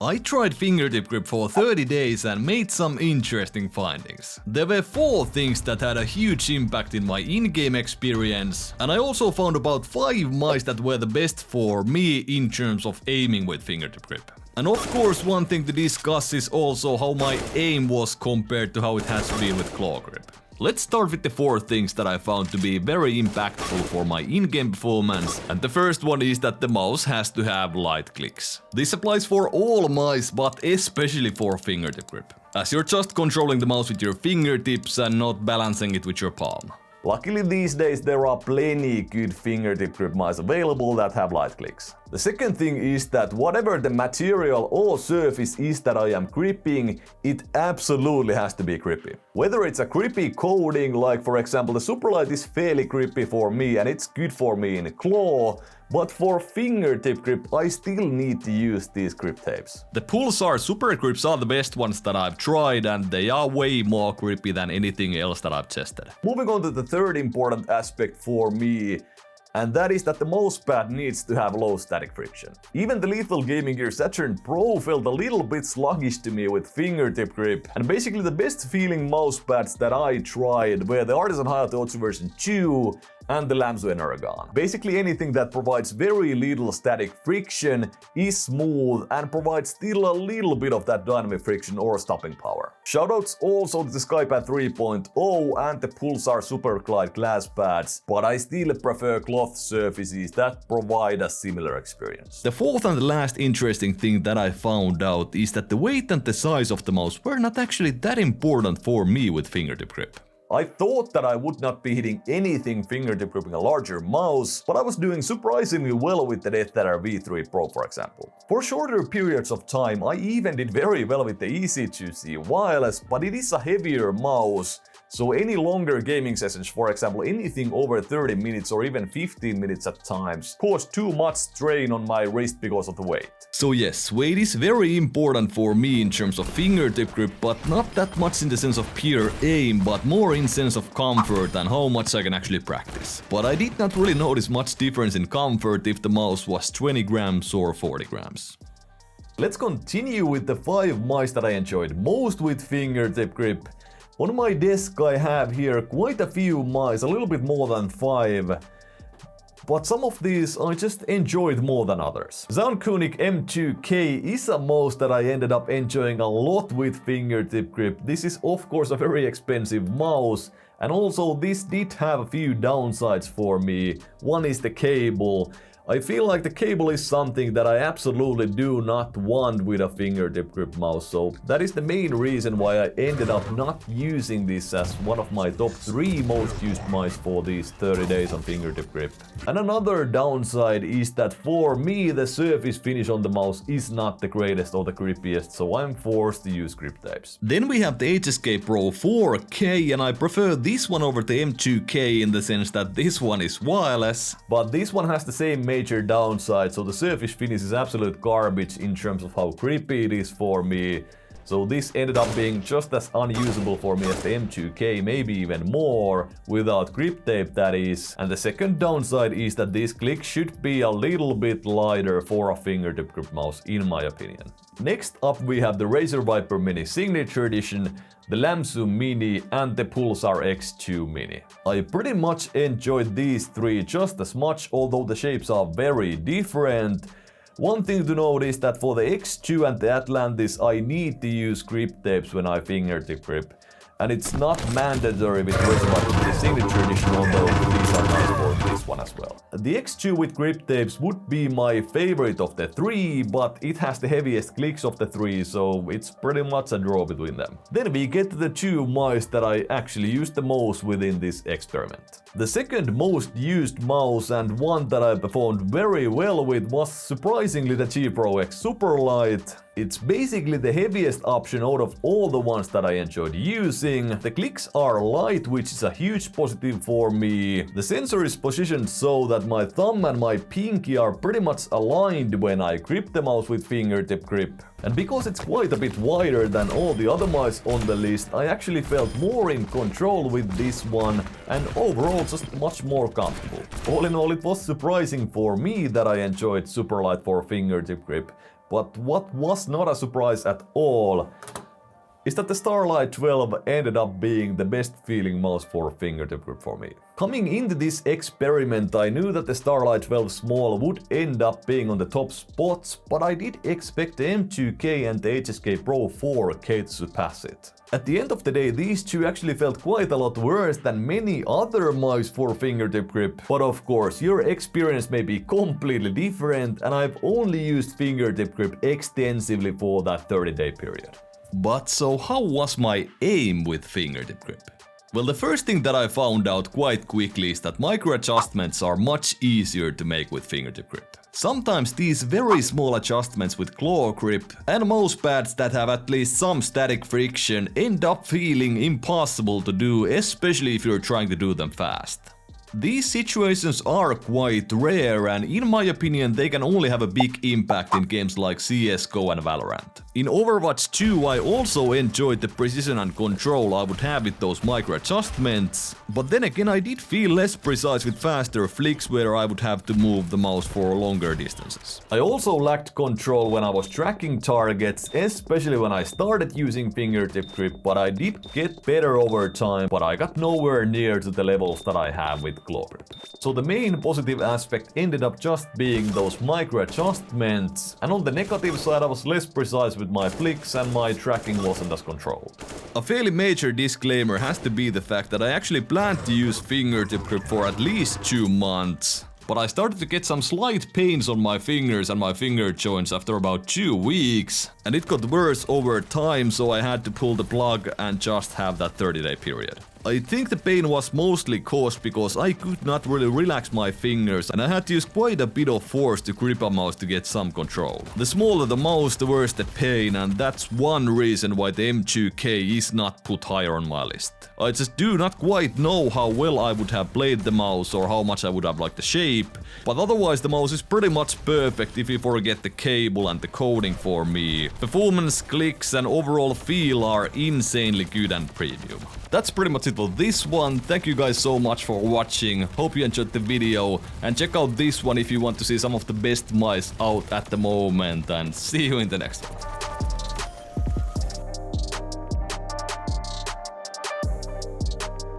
I tried Fingertip Grip for 30 days and made some interesting findings. There were 4 things that had a huge impact in my in-game experience, and I also found about 5 mice that were the best for me in terms of aiming with Fingertip Grip. And of course, one thing to discuss is also how my aim was compared to how it has been with Claw Grip. Let's start with the 4 things that I found to be very impactful for my in-game performance, and the first one is that the mouse has to have light clicks. This applies for all mice, but especially for Fingertip Grip, as you're just controlling the mouse with your fingertips and not balancing it with your palm. Luckily these days there are plenty good Fingertip Grip mice available that have light clicks. The second thing is that whatever the material or surface is that I am gripping, it absolutely has to be grippy. Whether it's a grippy coating, like for example the Superlight is fairly grippy for me and it's good for me in claw, but for Fingertip Grip I still need to use these grip tapes. The Pulsar Super Grips are the best ones that I've tried, and they are way more grippy than anything else that I've tested. Moving on to the third important aspect for me, and that is that the mousepad needs to have low static friction. Even the LethalGamingGear Saturn Pro felt a little bit sluggish to me with Fingertip Grip, and basically the best feeling mousepads that I tried were the Artisan Hayato version 2 and the Lamzo Energon. Basically anything that provides very little static friction, is smooth, and provides still a little bit of that dynamic friction or stopping power. Shoutouts also to the Skypad 3.0 and the Pulsar Super Glide glass pads, but I still prefer cloth surfaces that provide a similar experience. The fourth and last interesting thing that I found out is that the weight and the size of the mouse were not actually that important for me with Fingertip Grip. I thought that I would not be hitting anything fingertip gripping a larger mouse, but I was doing surprisingly well with the Nethalor V3 Pro, for example. For shorter periods of time, I even did very well with the EC2C wireless, but it is a heavier mouse, so any longer gaming sessions, for example anything over 30 minutes or even 15 minutes at times, caused too much strain on my wrist because of the weight. So yes, weight is very important for me in terms of fingertip grip, but not that much in the sense of pure aim, but more in sense of comfort and how much I can actually practice. But I did not really notice much difference in comfort if the mouse was 20 grams or 40 grams. Let's continue with the 5 mice that I enjoyed most with fingertip grip. On my desk I have here quite a few mice, a little bit more than 5. But some of these I just enjoyed more than others. Soundkonig M2K is a mouse that I ended up enjoying a lot with fingertip grip. This is of course a very expensive mouse, and also this did have a few downsides for me. One is the cable. I feel like the cable is something that I absolutely do not want with a fingertip grip mouse, so that is the main reason why I ended up not using this as one of my top 3 most used mice for these 30 days on fingertip grip. And another downside is that for me the surface finish on the mouse is not the greatest or the grippiest, so I'm forced to use grip tapes. Then we have the HSK Pro 4K, and I prefer this one over the M2K in the sense that this one is wireless. But this one has the same major downside, so the surface finish is absolute garbage in terms of how grippy it is for me. So this ended up being just as unusable for me as the M2K, maybe even more, without grip tape that is. And the second downside is that these clicks should be a little bit lighter for a fingertip grip mouse, in my opinion. Next up we have the Razer Viper Mini Signature Edition, the Lamzo Mini and the Pulsar X2 Mini. I pretty much enjoyed these 3 just as much, although the shapes are very different. One thing to note is that for the X2 and the Atlantis I need to use grip tapes when I fingertip grip. And it's not mandatory with Razer Viper Mini Signature Edition, although these are nice for this one as well. The X2 with grip tapes would be my favorite of the 3, but it has the heaviest clicks of the 3, so it's pretty much a draw between them. Then we get to the 2 mice that I actually used the most within this experiment. The second most used mouse and one that I performed very well with was surprisingly the G Pro X Superlight. It's basically the heaviest option out of all the ones that I enjoyed using. The clicks are light, which is a huge positive for me. The sensor is positioned so that my thumb and my pinky are pretty much aligned when I grip the mouse with fingertip grip. And because it's quite a bit wider than all the other mice on the list, I actually felt more in control with this one and overall just much more comfortable. All in all, it was surprising for me that I enjoyed Superlight for fingertip grip. But what was not a surprise at all is that the Starlight 12 ended up being the best feeling mouse for fingertip grip for me. Coming into this experiment, I knew that the Starlight 12 Small would end up being on the top spots, but I did expect the M2K and the HSK Pro 4K to surpass it. At the end of the day, these two actually felt quite a lot worse than many other mice for fingertip grip, but of course your experience may be completely different, and I've only used fingertip grip extensively for that 30-day period. But so how was my aim with fingertip grip? Well, the first thing that I found out quite quickly is that micro adjustments are much easier to make with fingertip grip. Sometimes these very small adjustments with claw grip and mouse pads that have at least some static friction end up feeling impossible to do, especially if you're trying to do them fast. These situations are quite rare, and in my opinion they can only have a big impact in games like CSGO and Valorant. In Overwatch 2 I also enjoyed the precision and control I would have with those micro adjustments, but then again I did feel less precise with faster flicks where I would have to move the mouse for longer distances. I also lacked control when I was tracking targets, especially when I started using fingertip grip, but I did get better over time, but I got nowhere near to the levels that I have with claw grip. So the main positive aspect ended up just being those micro adjustments, and on the negative side I was less precise with my flicks and my tracking wasn't as controlled. A fairly major disclaimer has to be the fact that I actually planned to use fingertip grip for at least 2 months. But I started to get some slight pains on my fingers and my finger joints after about 2 weeks, and it got worse over time, so I had to pull the plug and just have that 30-day period. I think the pain was mostly caused because I could not really relax my fingers and I had to use quite a bit of force to grip a mouse to get some control. The smaller the mouse, the worse the pain, and that's one reason why the M2K is not put higher on my list. I just do not quite know how well I would have played the mouse or how much I would have liked the shape, but otherwise the mouse is pretty much perfect if you forget the cable and the coding for me. Performance, clicks and overall feel are insanely good and premium. That's pretty much it for this one. Thank you guys so much for watching. Hope you enjoyed the video, and check out this one if you want to see some of the best mice out at the moment, and see you in the next one.